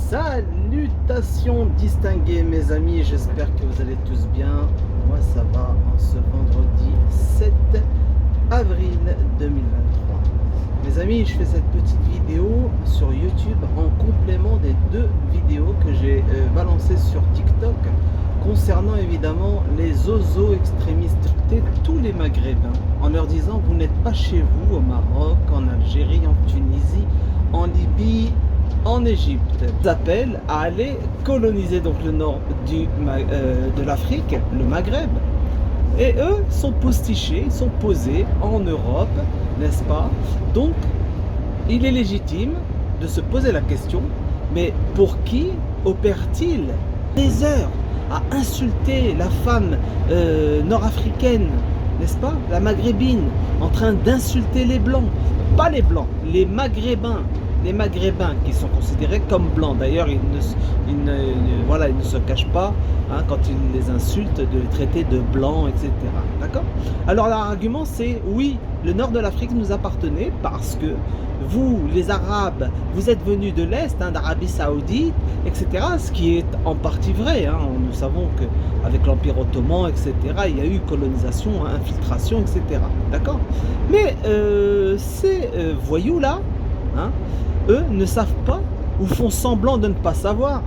Salutations distingués mes amis, j'espère que vous allez tous bien. Moi ça va en ce vendredi 7 avril 2023. Mes amis, je fais cette petite vidéo sur YouTube en complément des deux vidéos que j'ai balancées sur TikTok concernant évidemment les zozos extrémistes de tous les Maghrébins, en leur disant vous n'êtes pas chez vous au Maroc, en Algérie, en Tunisie, en Libye, en Égypte. Ils appellent à aller coloniser donc le nord de l'Afrique, le Maghreb. Et eux sont postichés, ils sont posés en Europe, n'est-ce pas? Donc, il est légitime de se poser la question, mais pour qui opère-t-il des heures à insulter la femme nord-africaine, n'est-ce pas? La maghrébine, en train d'insulter les blancs. Pas les blancs, les maghrébins. Les maghrébins qui sont considérés comme blancs. D'ailleurs, ils ne se cachent pas quand ils les insultent de les traiter de blancs, etc. D'accord? Alors leur argument c'est oui, le nord de l'Afrique nous appartenait parce que vous, les Arabes, vous êtes venus de l'Est, d'Arabie Saoudite, etc. Ce qui est en partie vrai. Nous savons qu'avec l'Empire Ottoman, etc., il y a eu colonisation, infiltration, etc. D'accord? Mais ces voyous-là, eux ne savent pas ou font semblant de ne pas savoir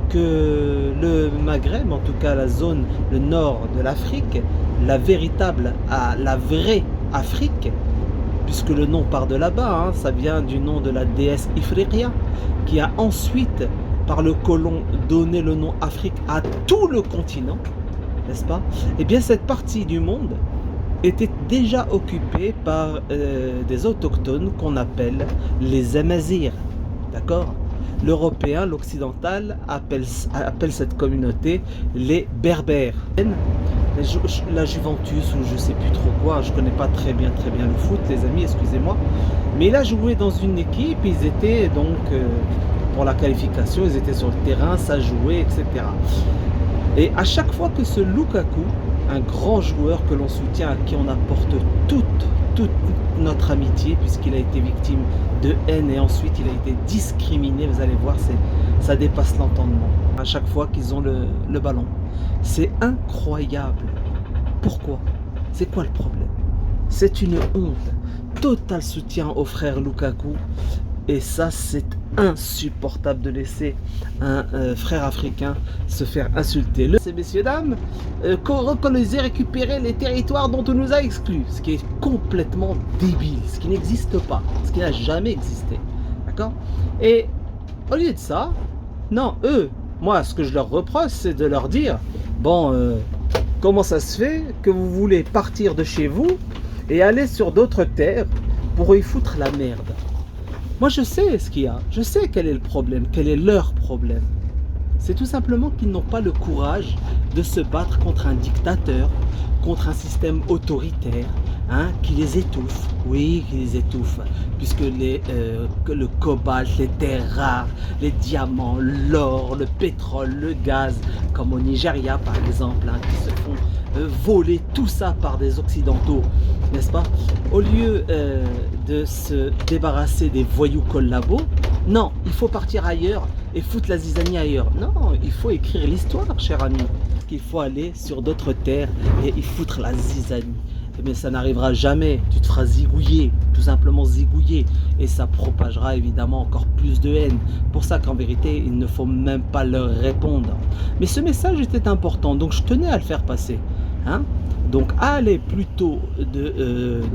que le Maghreb, en tout cas la zone, le nord de l'Afrique, la vraie Afrique, puisque le nom part de là-bas, ça vient du nom de la déesse Ifriqiya, qui a ensuite, par le colon, donné le nom Afrique à tout le continent, n'est-ce pas? Eh bien cette partie du monde était déjà occupée par des autochtones qu'on appelle les Amazirs, d'accord? L'Européen, l'Occidental appelle cette communauté les Berbères. La Juventus ou je sais plus trop quoi, je connais pas très bien le foot les amis, excusez-moi, mais il a joué dans une équipe, ils étaient donc pour la qualification, ils étaient sur le terrain, ça jouait, etc. Et à chaque fois que ce Lukaku, un grand joueur que l'on soutient, à qui on apporte toute notre amitié, puisqu'il a été victime de haine et ensuite il a été discriminé, vous allez voir, ça dépasse l'entendement. À chaque fois qu'ils ont le ballon. C'est incroyable. Pourquoi? C'est quoi le problème? C'est une honte. Total soutien au frère Lukaku. Et ça, c'est insupportable de laisser un frère africain se faire insulter. Ces messieurs dames, recoloniser, récupérer les territoires dont on nous a exclus, ce qui est complètement débile, ce qui n'existe pas, ce qui n'a jamais existé. D'accord? Et au lieu de ça, non, eux, moi, ce que je leur reproche, c'est de leur dire, bon, comment ça se fait que vous voulez partir de chez vous et aller sur d'autres terres pour y foutre la merde? Moi je sais ce qu'il y a, je sais quel est le problème, quel est leur problème. C'est tout simplement qu'ils n'ont pas le courage de se battre contre un dictateur, contre un système autoritaire, qui les étouffe. Oui, qui les étouffe, puisque le cobalt, les terres rares, les diamants, l'or, le pétrole, le gaz, comme au Nigeria par exemple, qui se font voler tout ça par des occidentaux, n'est-ce pas? Au lieu de se débarrasser des voyous collabos, non, il faut partir ailleurs et foutre la zizanie ailleurs. Non, il faut écrire l'histoire, cher ami. Il faut aller sur d'autres terres et y foutre la zizanie. Mais ça n'arrivera jamais, tu te feras zigouiller, tout simplement zigouiller, et ça propagera évidemment encore plus de haine. Pour ça qu'en vérité, il ne faut même pas leur répondre. Mais ce message était important, donc je tenais à le faire passer. Donc allez plutôt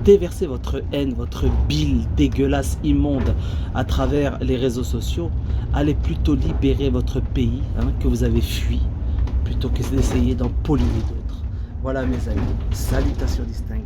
déverser votre haine, votre bile dégueulasse, immonde à travers les réseaux sociaux. Allez plutôt libérer votre pays que vous avez fui, plutôt que d'essayer d'en polluer d'autres. Voilà mes amis, salutations distinguées.